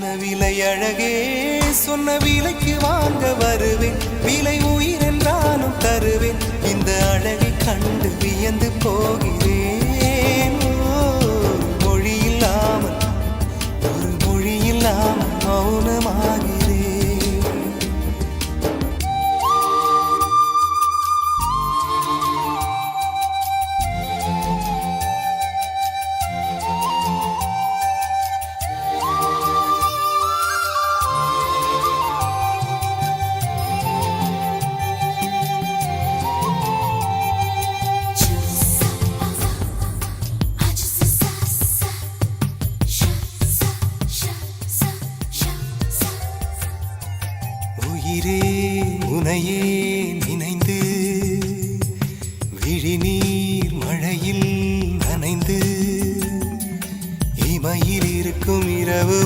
விலை அழகே சொன்ன விலைக்கு வாங்க வருவேன். விலை உயிர் என்றாலும் தருவேன். இந்த அழகை கண்டு வியந்து போகிறேன். மொழி இல்லாமல் ஒரு மொழி இல்லாமல் மௌனமாகிறேன். உயிரே உனையே நினைந்து விழிநீர் மழையில் நனைந்து இமையில் இருக்கும் இரவு